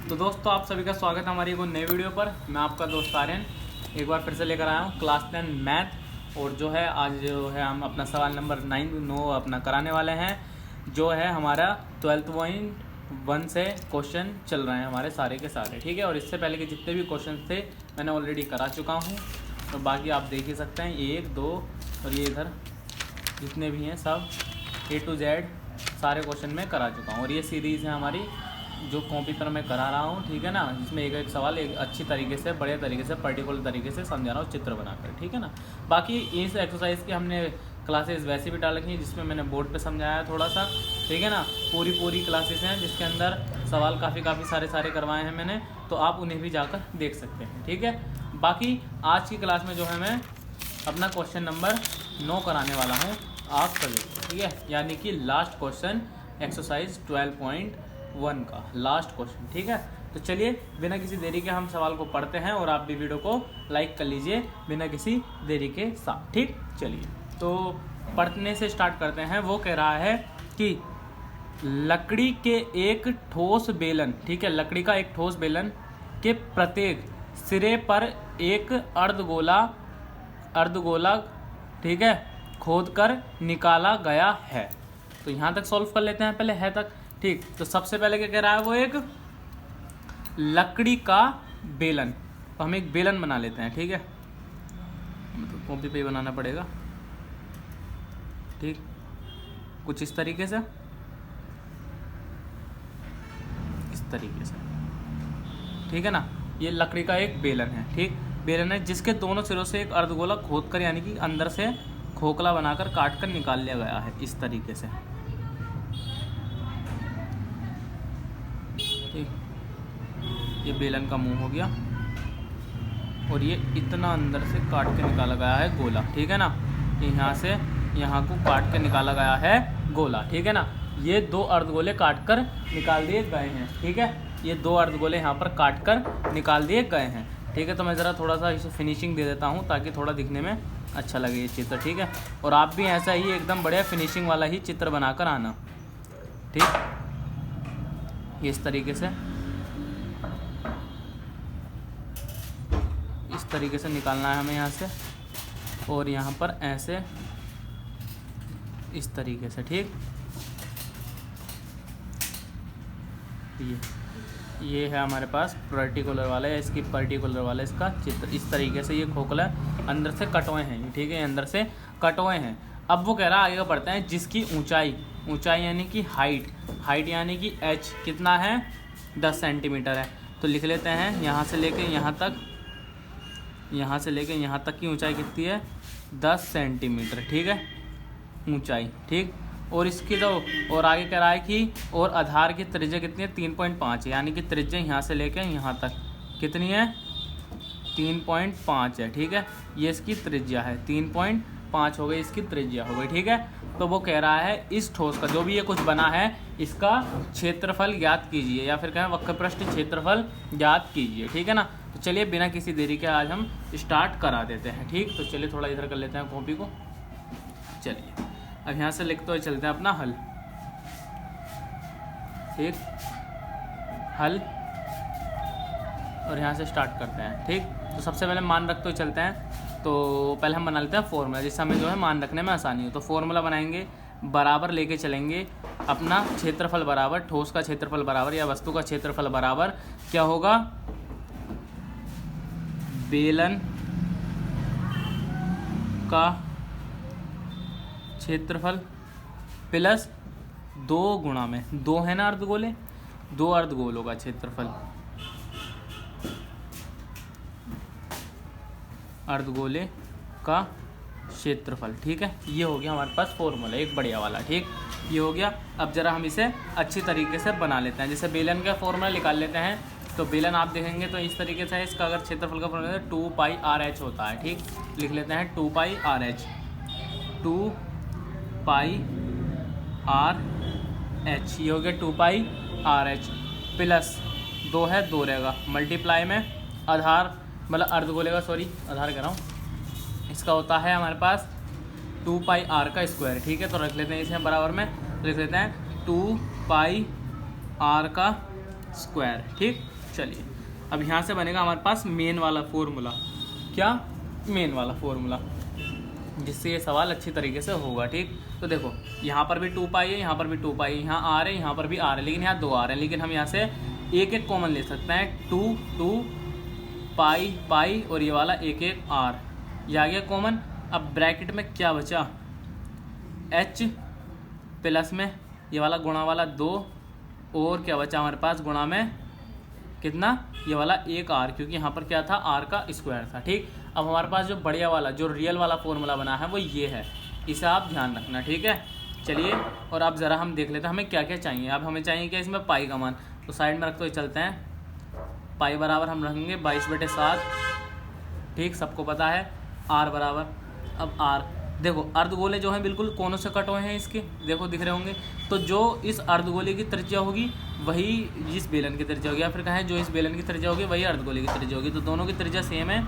तो दोस्तों आप सभी का स्वागत है हमारी एक नई वीडियो पर। मैं आपका दोस्त आर्यन एक बार फिर से लेकर आया हूँ क्लास 10 मैथ। और जो है आज जो है हम अपना सवाल नंबर 9 अपना कराने वाले हैं। जो है हमारा 12.1 से क्वेश्चन चल रहे हैं हमारे सारे के सारे, ठीक है। और इससे पहले के जितने भी क्वेश्चन थे मैंने ऑलरेडी करा चुका हूँ, तो बाकी आप देख ही सकते हैं 1, 2 और ये इधर जितने भी हैं सब A to Z सारे क्वेश्चन में करा चुका हूँ। और ये सीरीज़ है हमारी जो कॉपी पर मैं करा रहा हूँ, ठीक है ना, जिसमें एक एक सवाल एक अच्छी तरीके से बढ़िया तरीके से पर्टिकुलर तरीके से समझा रहा हूँ चित्र बनाकर, ठीक है ना। बाकी इस एक्सरसाइज की हमने क्लासेस वैसे भी डाल रखी हैं जिसमें मैंने बोर्ड पे समझाया थोड़ा सा, ठीक है ना। पूरी क्लासेस हैं जिसके अंदर सवाल काफ़ी सारे करवाए हैं मैंने, तो आप उन्हें भी जाकर देख सकते हैं, ठीक है। बाकी आज की क्लास में जो है मैं अपना क्वेश्चन नंबर 9 कराने वाला हूँ आप सभी, ठीक है, यानी कि लास्ट क्वेश्चन एक्सरसाइज 12.1 का लास्ट क्वेश्चन, ठीक है। तो चलिए बिना किसी देरी के हम सवाल को पढ़ते हैं और आप भी वीडियो को लाइक कर लीजिए बिना किसी देरी के साथ, ठीक। चलिए तो पढ़ने से स्टार्ट करते हैं। वो कह रहा है कि लकड़ी के एक ठोस बेलन, ठीक है, लकड़ी का एक ठोस बेलन के प्रत्येक सिरे पर एक अर्धगोला, ठीक है, खोदकर निकाला गया है। तो यहाँ तक सॉल्व कर लेते हैं पहले है तक, ठीक। तो सबसे पहले क्या कह रहा है, वो एक लकड़ी का बेलन, तो हम एक बेलन बना लेते हैं, ठीक है। मतलब कॉपी पे बनाना पड़ेगा, ठीक, कुछ इस तरीके से, इस तरीके से, ठीक है ना। ये लकड़ी का एक बेलन है, ठीक, बेलन है जिसके दोनों सिरों से एक अर्धगोला खोदकर यानी कि अंदर से खोखला बनाकर काट कर निकाल लिया गया है इस तरीके से, ठीक। ये बेलन का मुंह हो गया और ये इतना अंदर से काट के निकाला गया है गोला, ठीक है ना। यहाँ से यहाँ को काट के निकाला गया है गोला, ठीक है ना। ये 2 अर्धगोले काट कर निकाल दिए गए हैं, ठीक है। ये 2 अर्धगोले यहाँ पर काट कर निकाल दिए गए हैं, ठीक है। तो मैं ज़रा थोड़ा सा इसे फिनिशिंग दे देता हूँ ताकि थोड़ा दिखने में अच्छा लगे ये चित्र, ठीक है। और आप भी ऐसा ही एकदम बढ़िया फिनिशिंग वाला ही चित्र बनाकर आना, ठीक। इस तरीके से, इस तरीके से निकालना है हमें यहाँ से, और यहाँ पर ऐसे इस तरीके से, ठीक। ये है हमारे पास पर्टिकुलर वाला है, इसकी पर्टिकुलर वाला इसका चित्र इस तरीके से। ये खोखला अंदर से कटोए हैं, ठीक है, अंदर से कटोए हैं। अब वो कह रहा है आगे का पढ़ते हैं, जिसकी ऊंचाई यानी कि हाइट यानी कि h कितना है 10 सेंटीमीटर है। तो लिख लेते हैं यहाँ से लेके यहाँ तक की ऊंचाई कितनी है 10 सेंटीमीटर, ठीक है, ऊंचाई, ठीक। और इसकी तो और आगे कह रहा है कि और आधार की त्रिज्या कितनी है 3.5 है, यानी कि त्रिज्या यहाँ से लेकर यहाँ तक कितनी है 3.5 है, ठीक है। ये इसकी त्रिज्या है 3.5 हो गई, इसकी त्रिज्या हो गई, ठीक है। तो वो कह रहा है इस ठोस का जो भी ये कुछ बना है इसका क्षेत्रफल ज्ञात कीजिए, या फिर कहें वक्रपृष्ठ क्षेत्रफल ज्ञात कीजिए, ठीक है ना। तो चलिए बिना किसी देरी के आज हम स्टार्ट करा देते हैं, ठीक। तो चलिए थोड़ा इधर कर लेते हैं कॉपी को। चलिए अब यहाँ से लिखते हुए चलते हैं अपना हल, ठीक, हल, और यहाँ से स्टार्ट करते हैं, ठीक। तो सबसे पहले मान रखते हुए चलते हैं। तो पहले हम बना लेते हैं फॉर्मूला जिससे हमें जो है मान रखने में आसानी हो। तो फॉर्मूला बनाएंगे, बराबर लेके चलेंगे अपना क्षेत्रफल बराबर, ठोस का क्षेत्रफल बराबर या वस्तु का क्षेत्रफल बराबर क्या होगा, बेलन का क्षेत्रफल प्लस 2 गुणा में 2 है ना अर्धगोले, 2 अर्धगोलों का क्षेत्रफल, अर्धगोले का क्षेत्रफल, ठीक है। ये हो गया हमारे पास फॉर्मूला एक बढ़िया वाला, ठीक, ये हो गया। अब जरा हम इसे अच्छी तरीके से बना लेते हैं। जैसे बेलन का फॉर्मूला निकाल लेते हैं, तो बेलन आप देखेंगे तो इस तरीके से है। इसका अगर क्षेत्रफल का फॉर्मूला 2πr/h होता है, ठीक। लिख लेते हैं 2πr/h, 2πr/h, ये हो गया 2πr/h प्लस 2 है 2 रहेगा, मल्टीप्लाई में आधार मतलब अर्धगोले का, सॉरी आधार कह रहा हूँ, इसका होता है हमारे पास 2πr का स्क्वायर, ठीक है। तो रख लेते हैं इसे बराबर में, तो लिख लेते हैं 2πr का स्क्वायर। ठीक, चलिए अब यहाँ से बनेगा हमारे पास मेन वाला फॉर्मूला। क्या? मेन वाला फॉर्मूला, जिससे ये सवाल अच्छी तरीके से होगा। ठीक, तो देखो यहाँ पर भी 2 पाई है, यहाँ पर भी 2 पाई है, यहाँ आर है, यहाँ पर भी आर है, लेकिन यहाँ 2 आर है। लेकिन हम यहाँ से एक एक कॉमन ले सकते हैं, 2 2 पाई पाई और ये वाला एक एक आर, ये आ गया कॉमन। अब ब्रैकेट में क्या बचा? एच प्लस में ये वाला गुणा वाला 2 और क्या बचा हमारे पास गुणा में कितना? ये वाला एक आर, क्योंकि यहाँ पर क्या था? आर का स्क्वायर था। ठीक, अब हमारे पास जो बढ़िया वाला जो रियल वाला फॉर्मूला बना है वो ये है, इसे आप ध्यान रखना। ठीक है, चलिए और अब ज़रा हम देख लेते हैं हमें क्या क्या चाहिए। अब हमें चाहिए क्या इसमें? पाई का मान, तो साइड में रखते हुए चलते हैं। पाई बराबर हम रखेंगे 22/7। ठीक, सबको पता है। आर बराबर, अब आर देखो अर्धगोले जो हैं बिल्कुल कोनों से कट हुए हैं इसके, देखो दिख रहे होंगे। तो जो इस अर्धगोले की त्रिज्या होगी वही इस बेलन की त्रिज्या होगी, या फिर कहें जो इस बेलन की त्रिज्या होगी वही अर्धगोले की त्रिज्या होगी। तो दोनों की त्रिज्या सेम है,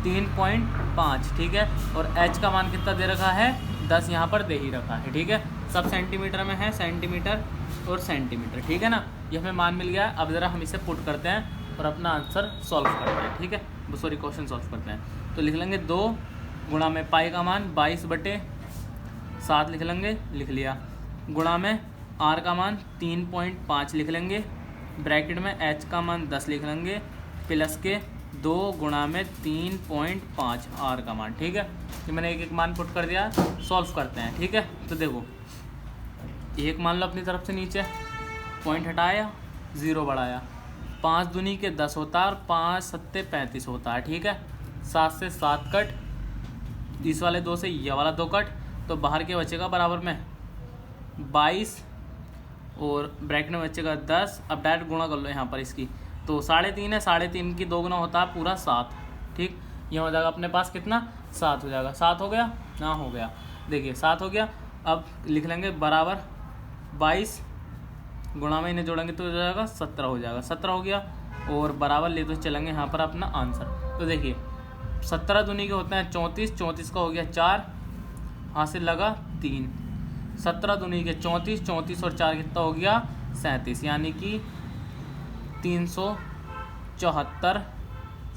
3.5। ठीक है, और एच का मान कितना दे रखा है? 10 यहाँ पर दे ही रखा है। ठीक है, सब सेंटीमीटर में है, सेंटीमीटर और सेंटीमीटर। ठीक है ना, ये हमें मान मिल गया है। अब ज़रा हम इसे पुट करते हैं और अपना आंसर सॉल्व करते हैं। ठीक है, सॉरी क्वेश्चन सॉल्व करते हैं। तो लिख लेंगे 2 गुणा में पाई का मान 22/7 लिख लेंगे, लिख लिया। गुणा में आर का मान 3.5 लिख लेंगे, ब्रैकेट में एच का मान 10 लिख लेंगे, प्लस के 2 गुणा में 3.5 आर का मान। ठीक है, तो मैंने एक एक मान पुट कर दिया, सॉल्व करते हैं। ठीक है, तो देखो एक मान लो अपनी तरफ से नीचे, पॉइंट हटाया, 0 बढ़ाया, 5 दूनी के 10 होता है और 5 सत्ते 35 होता है। ठीक है, 7 से 7 कट, इस वाले 2 से ये वाला 2 कट, तो बाहर के बचेगा बराबर में 22 और ब्रैकेट में बचेगा 10। अब डायरेक्ट गुणा कर लो यहाँ पर इसकी, तो 3.5 है, 3.5 की 2 गुना होता है पूरा 7। ठीक, ये हो जाएगा अपने पास कितना? 7 हो जाएगा। 7 हो गया ना? हो गया, देखिए 7 हो गया। अब लिख लेंगे बराबर 22 गुणा में इन्हें जोड़ेंगे तो हो जाएगा 17 हो जाएगा। 17 हो गया और बराबर ले तो चलेंगे यहाँ पर अपना आंसर। तो देखिए 17 दूनी के होते हैं 34, 34 का हो गया 4, हासिल लगा 3। 17 दूनी के 34, 34 और 4 कितना हो गया? 37, यानी कि 374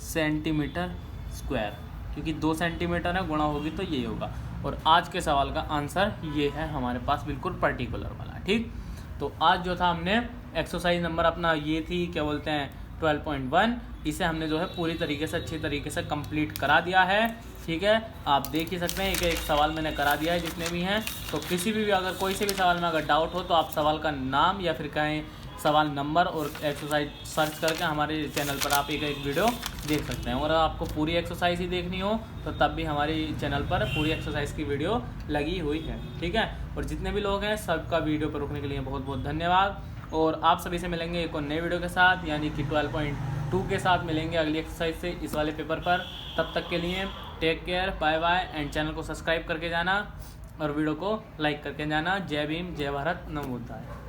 सेंटीमीटर स्क्वायर, क्योंकि 2 सेंटीमीटर है, गुणा होगी तो ये होगा। और आज के सवाल का आंसर ये है हमारे पास, बिल्कुल पर्टिकुलर वाला। ठीक, तो आज जो था हमने एक्सरसाइज नंबर अपना ये थी, क्या बोलते हैं, 12.1, इसे हमने जो है पूरी तरीके से अच्छी तरीके से कंप्लीट करा दिया है। ठीक है, आप देख ही सकते हैं एक एक सवाल मैंने करा दिया है जितने भी हैं। तो किसी भी अगर कोई से भी सवाल में अगर डाउट हो तो आप सवाल का नाम या फिर कहें सवाल नंबर और एक्सरसाइज सर्च करके हमारे चैनल पर आप एक एक वीडियो देख सकते हैं। और आपको पूरी एक्सरसाइज ही देखनी हो तो तब भी हमारे चैनल पर पूरी एक्सरसाइज की वीडियो लगी हुई है। ठीक है, और जितने भी लोग हैं सबका वीडियो पर रुकने के लिए बहुत बहुत धन्यवाद। और आप सभी से मिलेंगे एक और नए वीडियो के साथ, यानी कि 12.2 के साथ मिलेंगे अगली एक्सरसाइज से इस वाले पेपर पर। तब तक के लिए take care, bye bye, and channel को सब्सक्राइब करके जाना और वीडियो को लाइक करके जाना। जय भीम, जय भारत, नमो बुद्धाय।